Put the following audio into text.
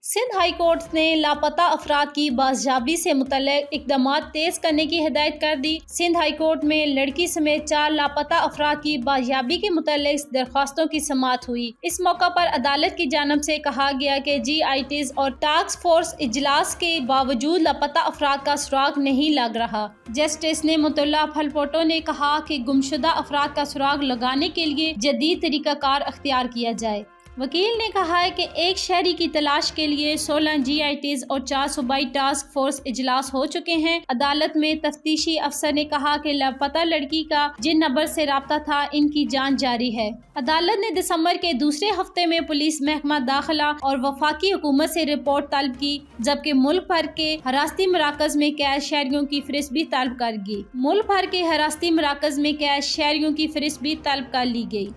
Sindh high court نے لاپتہ افراد کی بازیابی سے متعلق اقدامات تیز کرنے کی ہدایت کر دی۔ سندھ ہائی کورٹ میں لڑکی سمیت 4 لاپتہ افراد کی بازیابی کے متعلق درخواستوں کی سماعت ہوئی۔ اس موقع پر عدالت کی جانب سے کہا گیا کہ جی آئی ٹیز اور ٹاسک فورس اجلاس کے باوجود لاپتہ افراد کا سراغ نہیں لگ رہا۔ جسٹس نے مطلع پھلپوٹو نے کہا کہ گمشدہ افراد کا سراغ لگانے کے لیے جدید طریقہ کار اختیار کیا جائے۔ وکیل نے کہا ہے کہ ایک شہری کی تلاش کے لیے 16 جی آئی ٹیز اور 4 صوبائی ٹاسک فورس اجلاس ہو چکے ہیں۔ عدالت میں تفتیشی افسر نے کہا کہ لاپتہ لڑکی کا جن نمبر سے رابطہ تھا ان کی جانچ جاری ہے۔ عدالت نے دسمبر کے دوسرے ہفتے میں پولیس محکمہ داخلہ اور وفاقی حکومت سے رپورٹ طلب کی، جبکہ ملک بھر کے حراستی مراکز میں قید شہریوں کی فہرست بھی طلب کر گئی۔ ملک بھر کے حراستی مراکز میں قید شہریوں کی فہرست بھی طلب کر لی گئی۔